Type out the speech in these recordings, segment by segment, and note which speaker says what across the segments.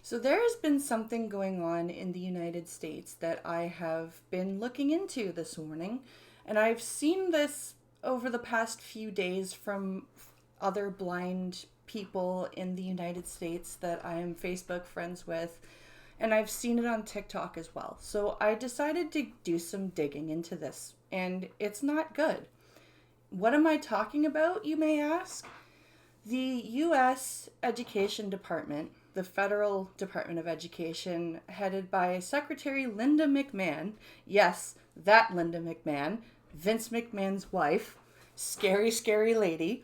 Speaker 1: So there has been something going on in the United States that I have been looking into this morning, and I've seen this over the past few days from other blind people in the United States that I am Facebook friends with, and I've seen it on TikTok as well. So I decided to do some digging into this, and it's not good. What am I talking about, you may ask? The U.S. Education Department, the Federal Department of Education, headed by Secretary Linda McMahon, yes, that Linda McMahon, Vince McMahon's wife, scary, scary lady.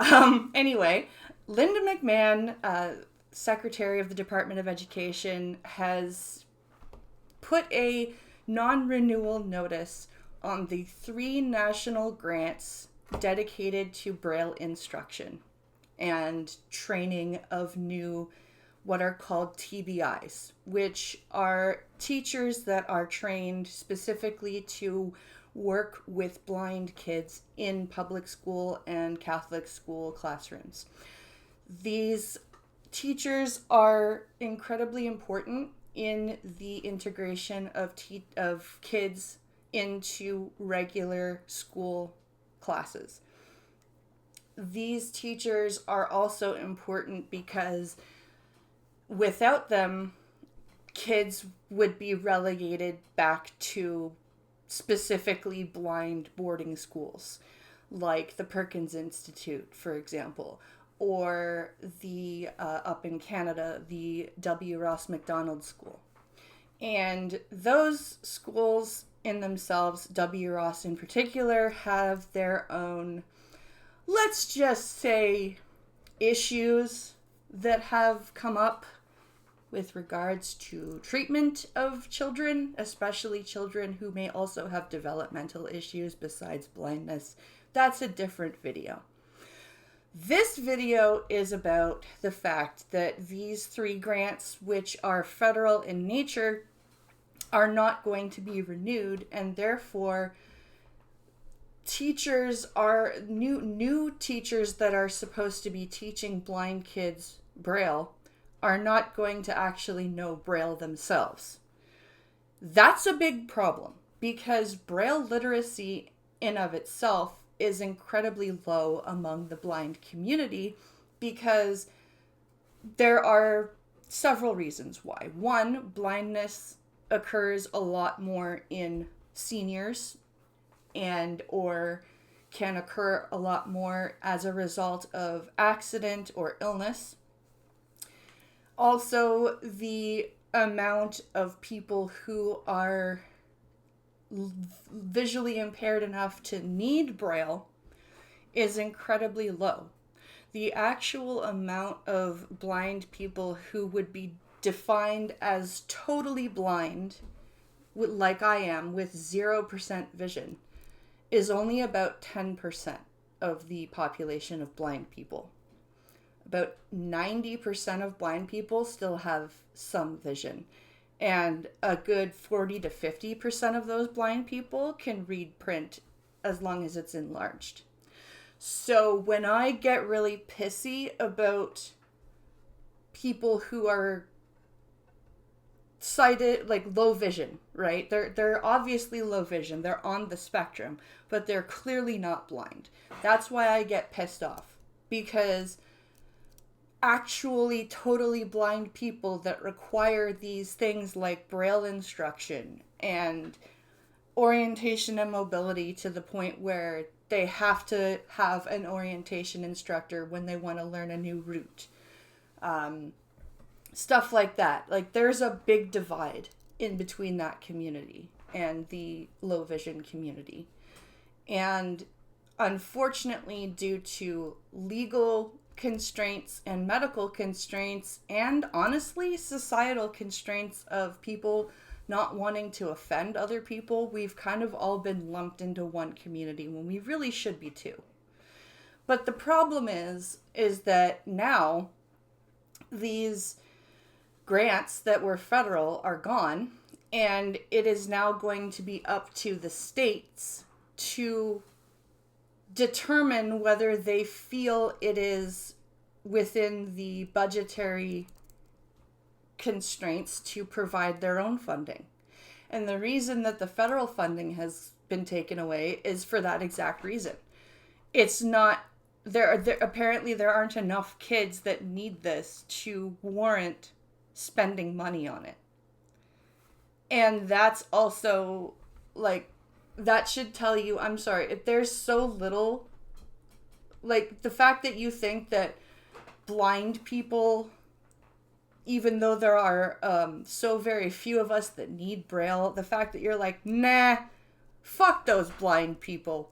Speaker 1: Anyway, Linda McMahon, Secretary of the Department of Education, has put a non-renewal notice on the 3 national grants dedicated to Braille instruction and training of new what are called TBIs, which are teachers that are trained specifically to work with blind kids in public school and Catholic school classrooms. These teachers are incredibly important in the integration of kids into regular school classes. These teachers are also important because without them, kids would be relegated back to specifically blind boarding schools, like the Perkins Institute, for example, or the up in Canada, the W. Ross Macdonald School. And those schools in themselves, W. Ross in particular, have their own, let's just say, issues that have come up with regards to treatment of children, especially children who may also have developmental issues besides blindness. That's a different video. This video is about the fact that these 3 grants, which are federal in nature, are not going to be renewed, and therefore teachers are new teachers that are supposed to be teaching blind kids Braille are not going to actually know Braille themselves. That's a big problem because Braille literacy in of itself is incredibly low among the blind community because there are several reasons why. One, blindness occurs a lot more in seniors and or can occur a lot more as a result of accident or illness. Also, the amount of people who are visually impaired enough to need Braille is incredibly low. The actual amount of blind people who would be defined as totally blind, like I am, with 0% vision, is only about 10% of the population of blind people. About 90% of blind people still have some vision. And a good 40 to 50% of those blind people can read print as long as it's enlarged. So when I get really pissy about people who are sighted, like low vision, right? They're obviously low vision. They're on the spectrum, but they're clearly not blind. That's why I get pissed off, because actually totally blind people that require these things like Braille instruction and orientation and mobility to the point where they have to have an orientation instructor when they want to learn a new route. Stuff like that. Like, there's a big divide in between that community and the low vision community. And unfortunately, due to legal constraints and medical constraints, and honestly, societal constraints of people not wanting to offend other people, we've kind of all been lumped into one community when we really should be two. But the problem is that now these grants that were federal are gone, and it is now going to be up to the states to determine whether they feel it is within the budgetary constraints to provide their own funding. And the reason that the federal funding has been taken away is for that exact reason. It's not apparently there aren't enough kids that need this to warrant spending money on it. And that's also, like, that should tell you, I'm sorry, if there's so little, like, the fact that you think that blind people, even though there are so very few of us that need Braille, the fact that you're like, nah, fuck those blind people.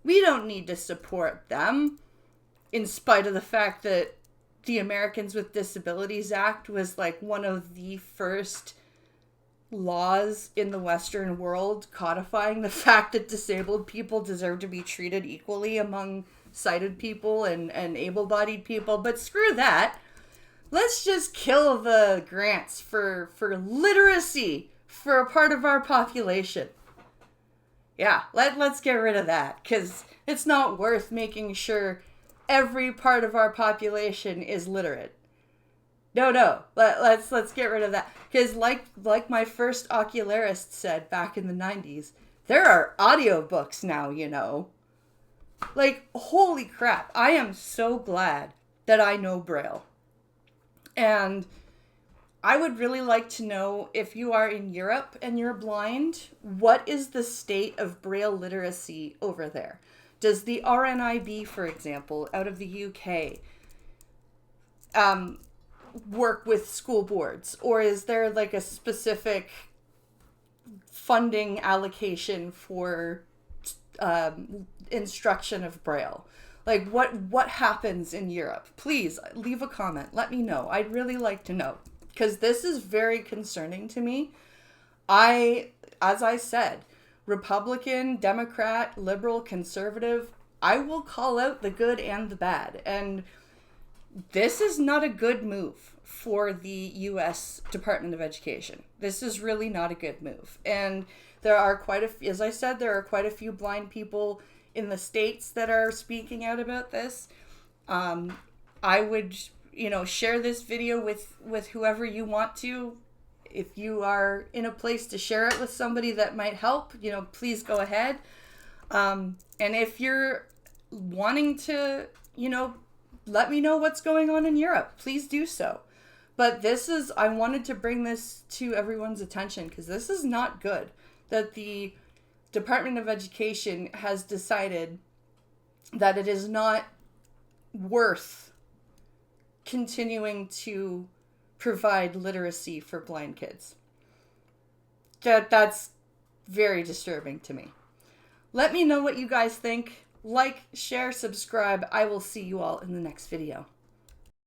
Speaker 1: We don't need to support them, in spite of the fact that the Americans with Disabilities Act was like one of the first laws in the Western world codifying the fact that disabled people deserve to be treated equally among sighted people and able-bodied people. But screw that. Let's just kill the grants for literacy for a part of our population. Yeah, let's get rid of that, because it's not worth making sure every part of our population is literate. No. Let's get rid of that. Because like my first ocularist said back in the 90s, there are audiobooks now, you know. Like, holy crap. I am so glad that I know Braille. And I would really like to know, if you are in Europe and you're blind, what is the state of Braille literacy over there? Does the RNIB, for example, out of the UK, work with school boards? Or is there like a specific funding allocation for instruction of Braille? Like, what happens in Europe? Please leave a comment. Let me know. I'd really like to know, because this is very concerning to me. As I said, Republican, Democrat, liberal, conservative, I will call out the good and the bad. And this is not a good move for the U.S. Department of Education. This is really not a good move. And there are as I said, there are quite a few blind people in the States that are speaking out about this. I would, share this video with whoever you want to. If you are in a place to share it with somebody that might help, please go ahead. And if you're wanting to, let me know what's going on in Europe, please do so. But I wanted to bring this to everyone's attention, because this is not good that the Department of Education has decided that it is not worth continuing to provide literacy for blind kids. That's very disturbing to me. Let me know what you guys think. Like, share, subscribe. I will see you all in the next video.